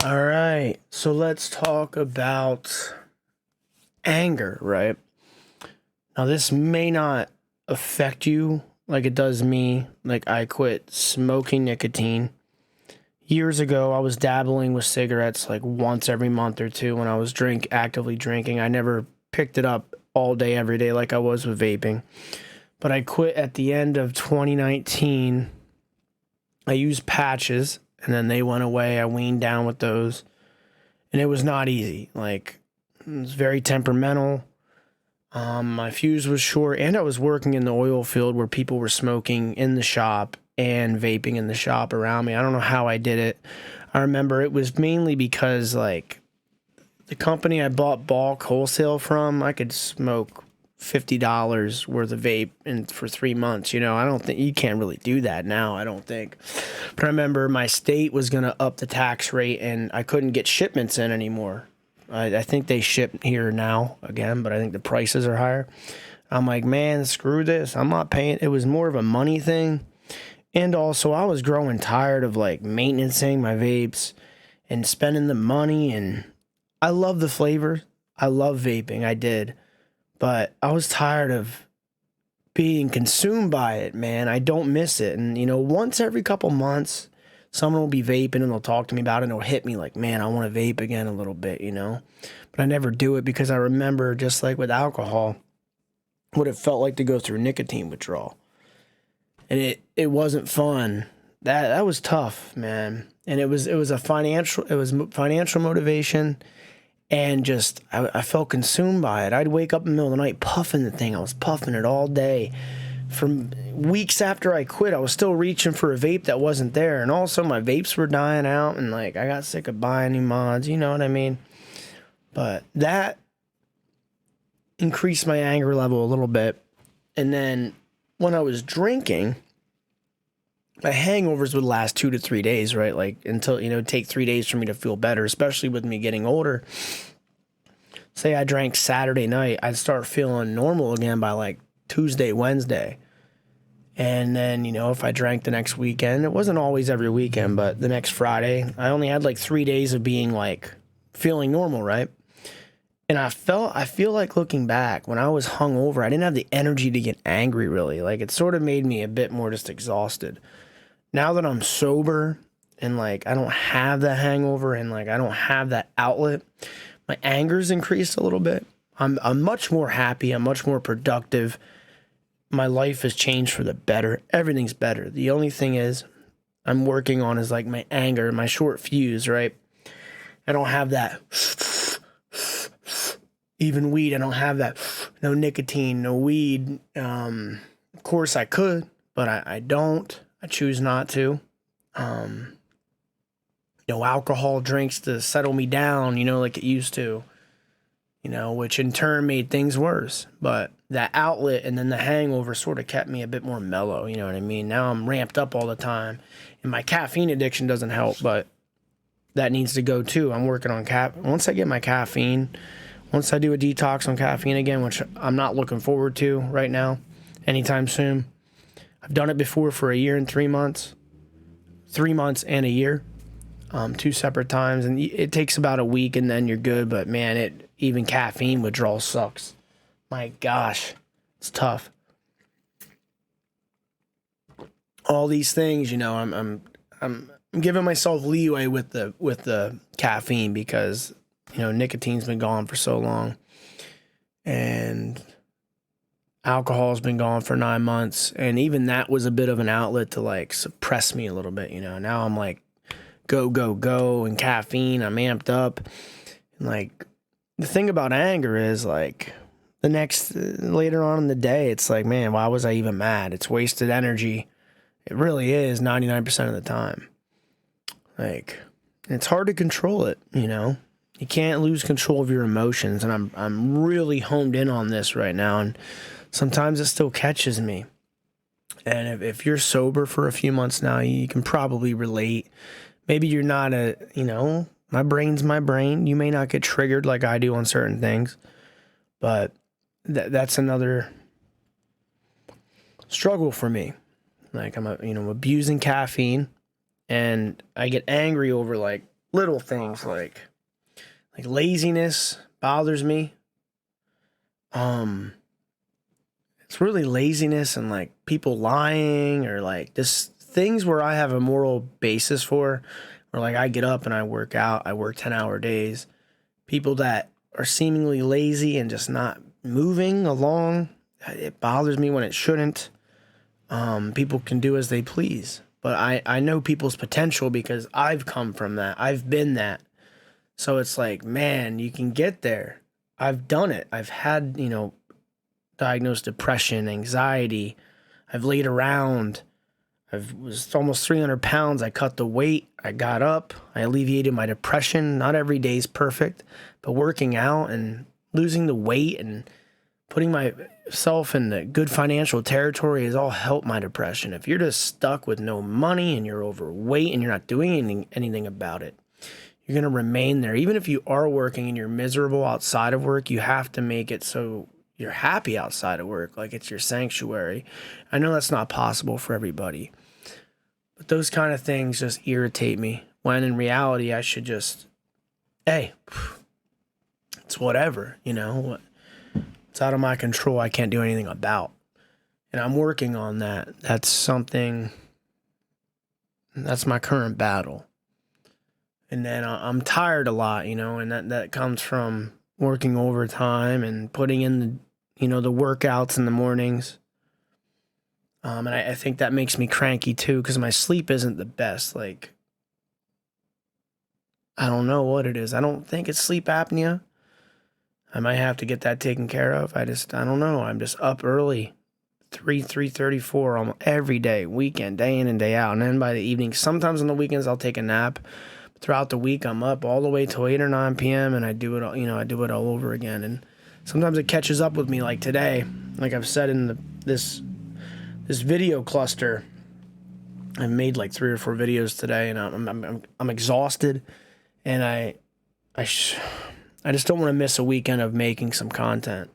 All right. So let's talk about anger, right? Now, this may not affect you like it does me. Like, I quit smoking nicotine. Years ago, I was dabbling with cigarettes like once every month or two when I was actively drinking. I never picked it up all day, every day like I was with vaping. But I quit at the end of 2019. I used patches and then they went away. I weaned down with those. And it was not easy. Like, it was very temperamental. My fuse was short, and I was working in the oil field where people were smoking in the shop and vaping in the shop around me. I don't know how I did it. I remember it was mainly because, like, the company I bought bulk wholesale from, I could smoke $50 worth of vape for 3 months. I don't think you can't really do that now. I don't think. But I remember my state was going to up the tax rate, and I couldn't get shipments in anymore. I think they ship here now again, but I think the prices are higher. I'm like, man, screw this. I'm not paying. It was more of a money thing. And also, I was growing tired of like maintaining my vapes and spending the money. And I love the flavor. I love vaping. I did. But I was tired of being consumed by it, man. I don't miss it. And, once every couple months, someone will be vaping and they'll talk to me about it and it'll hit me like, man, I want to vape again a little bit. But I never do it because I remember, just like with alcohol, what it felt like to go through nicotine withdrawal. And it wasn't fun. That was tough, man. And it was financial motivation. And just, I felt consumed by it. I'd wake up in the middle of the night puffing the thing. I was puffing it all day. From weeks after I quit, I was still reaching for a vape that wasn't there. And also my vapes were dying out. And like, I got sick of buying new mods. You know what I mean? But that increased my anger level a little bit. And then when I was drinking, my hangovers would last 2 to 3 days, right? Like until, it'd take 3 days for me to feel better, especially with me getting older. Say I drank Saturday night, I'd start feeling normal again by like Tuesday, Wednesday. And then, if I drank the next weekend, it wasn't always every weekend, but the next Friday, I only had like 3 days of being like feeling normal, right? And I feel like looking back, when I was hungover, I didn't have the energy to get angry really. Like it sort of made me a bit more just exhausted. Now that I'm sober and like I don't have that hangover and like I don't have that outlet, my anger's increased a little bit. I'm much more happy. I'm much more productive. My life has changed for the better. Everything's better. The only thing is I'm working on is like my anger, my short fuse, right? I don't have that even weed. I don't have that no nicotine, no weed. Of course I could, but I don't. I choose not to. Um, no alcohol drinks to settle me down, like it used to, which in turn made things worse. But that outlet and then the hangover sort of kept me a bit more mellow, you know what I mean? Now I'm ramped up all the time, and my caffeine addiction doesn't help, but that needs to go too. I'm working on once I get my caffeine, once I do a detox on caffeine again, which I'm not looking forward to right now, anytime soon. I've done it before for a year and 3 months, 3 months and a year. Two separate times, and it takes about a week and then you're good. But man, even caffeine withdrawal sucks. My gosh, it's tough. All these things, I'm giving myself leeway with the caffeine because nicotine's been gone for so long, and alcohol's been gone for 9 months, and even that was a bit of an outlet to like suppress me a little bit. Now I'm like go, go, go, and caffeine, I'm amped up. And like, the thing about anger is like, later on in the day, it's like, man, why was I even mad? It's wasted energy. It really is 99% of the time. Like, it's hard to control it, You can't lose control of your emotions, and I'm really honed in on this right now, and sometimes it still catches me. And if you're sober for a few months now, you can probably relate. Maybe you're not my brain's my brain. You may not get triggered like I do on certain things, but that's another struggle for me. Like I'm abusing caffeine, and I get angry over like little things like laziness bothers me. It's really laziness and like people lying or like just things where I have a moral basis for, where like I get up and I work out, I work 10-hour days. People that are seemingly lazy and just not moving along, it bothers me when it shouldn't. People can do as they please, but I know people's potential because I've come from that. I've been that. So it's like, man, you can get there. I've done it. I've had, diagnosed depression, anxiety. I've laid around. I was almost 300 pounds. I cut the weight. I got up. I alleviated my depression. Not every day is perfect, but working out and losing the weight and putting myself in the good financial territory has all helped my depression. If you're just stuck with no money and you're overweight and you're not doing anything about it, you're going to remain there. Even if you are working and you're miserable outside of work, you have to make it so you're happy outside of work, like it's your sanctuary. I know that's not possible for everybody, but those kind of things just irritate me, when in reality, I should just, hey, it's whatever, it's out of my control. I can't do anything about. And I'm working on that. That's my current battle. And then I'm tired a lot, and that comes from working overtime and putting in the workouts in the mornings. And I think that makes me cranky too, because my sleep isn't the best. Like, I don't know what it is. I don't think it's sleep apnea. I might have to get that taken care of. I don't know. I'm just up early, 3:34 almost every day, weekend, day in and day out. And then by the evening, sometimes on the weekends, I'll take a nap. Throughout the week, I'm up all the way till 8 or 9 p.m. and I do it all over again. And sometimes it catches up with me, like today. Like I've said in this video cluster, I've made like 3 or 4 videos today, and I'm exhausted, and I just don't want to miss a weekend of making some content.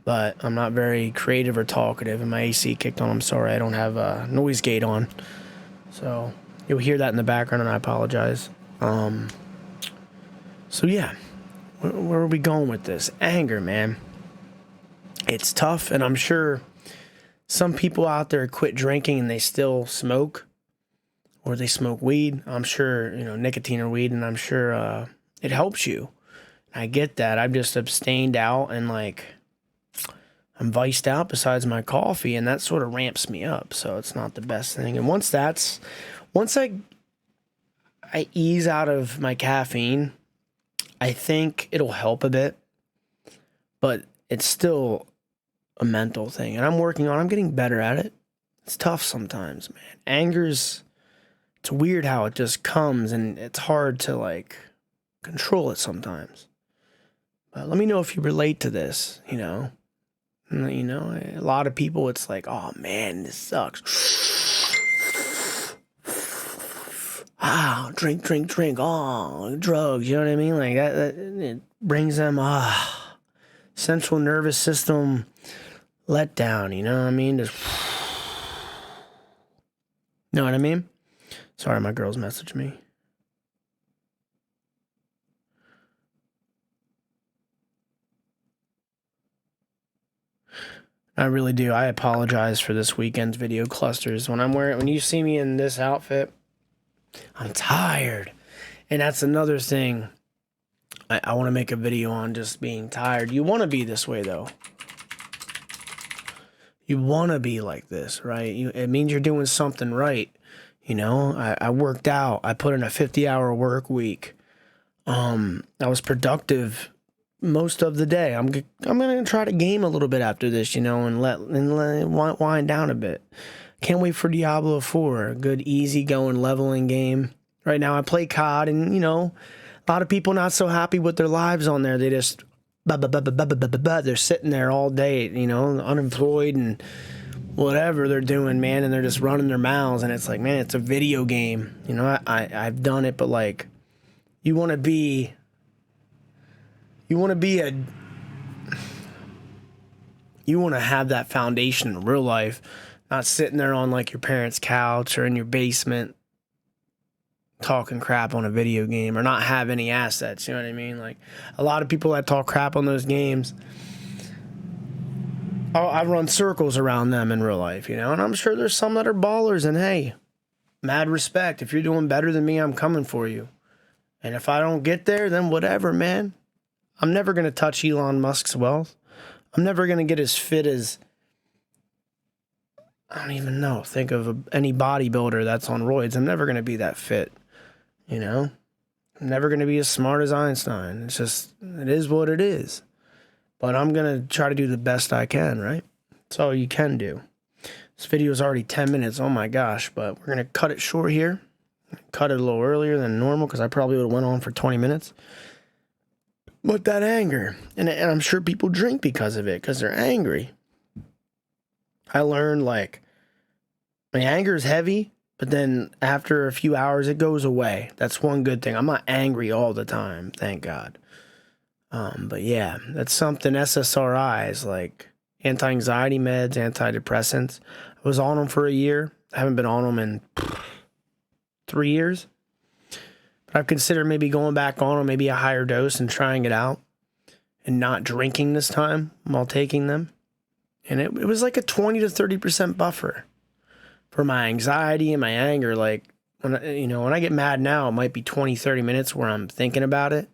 But I'm not very creative or talkative, and my AC kicked on. I'm sorry, I don't have a noise gate on, so you'll hear that in the background, and I apologize. So yeah, where are we going with this? Anger, man. It's tough, and I'm sure some people out there quit drinking and they still smoke, or they smoke weed. I'm sure, nicotine or weed, and I'm sure it helps you. I get that. I've just abstained out and I'm viced out besides my coffee, and that sort of ramps me up. So it's not the best thing. And once I ease out of my caffeine, I think it'll help a bit, but it's still a mental thing, and I'm getting better at it. It's tough sometimes, man. It's weird how it just comes, and it's hard to control it sometimes. But let me know if you relate to this, a lot of people, it's like, oh man, this sucks. Drink. Oh, drugs, you know what I mean? Like that it brings them, central nervous system letdown, you know what I mean? Just, know what I mean? Sorry, my girls messaged me. I really do. I apologize for this weekend's video clusters. When you see me in this outfit, I'm tired. And that's another thing I want to make a video on, just being tired. You want to be this way, though. You want to be like this, right? It means you're doing something right. I worked out. I put in a 50-hour work week. I was productive most of the day. I'm gonna try to game a little bit after this, and let wind down a bit. Can't wait for Diablo 4, a good easy going leveling game. Right now I play COD, and a lot of people not so happy with their lives on there. They just they're sitting there all day, unemployed and whatever they're doing, man, and they're just running their mouths, and it's like, man, it's a video game. I've done it, but you want to be you want to have that foundation in real life, not sitting there on your parents' couch or in your basement talking crap on a video game or not have any assets. You know what I mean? Like, a lot of people that talk crap on those games, I run circles around them in real life, you know? And I'm sure there's some that are ballers, and hey, mad respect. If you're doing better than me, I'm coming for you. And if I don't get there, then whatever, man. I'm never going to touch Elon Musk's wealth. I'm never going to get as fit as, I don't even know, think of any bodybuilder that's on roids. I'm never going to be that fit, you know? I'm never going to be as smart as Einstein. It's just, it is what it is. But I'm going to try to do the best I can, right? That's all you can do. This video is already 10 minutes. Oh my gosh. But we're going to cut it short here. Cut it a little earlier than normal because I probably would have went on for 20 minutes. But that anger. And I'm sure people drink because of it, because they're angry. I learned, like, my anger is heavy, but then after a few hours, it goes away. That's one good thing. I'm not angry all the time, thank God. But yeah, that's something. SSRIs, like anti-anxiety meds, antidepressants. I was on them for a year. I haven't been on them in 3 years. But I've considered maybe going back on them, maybe a higher dose and trying it out and not drinking this time while taking them. And it was like a 20 to 30% buffer for my anxiety and my anger. Like, when I get mad now, it might be 20, 30 minutes where I'm thinking about it.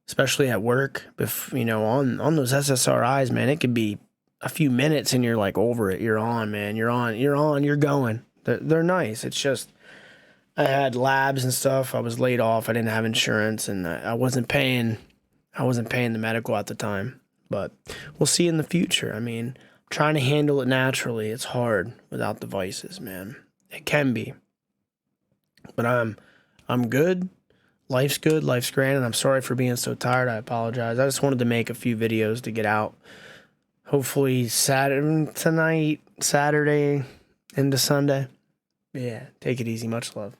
Especially at work, on those SSRIs, man, it could be a few minutes and you're like over it. You're on, man. You're going. They're nice. It's just, I had labs and stuff. I was laid off. I didn't have insurance, and I wasn't paying the medical at the time. But we'll see in the future. I mean, I'm trying to handle it naturally. It's hard without the vices, man. It can be. But I'm good. Life's good, life's grand, and I'm sorry for being so tired. I apologize. I just wanted to make a few videos to get out. Hopefully Saturday into Sunday. Yeah, take it easy. Much love.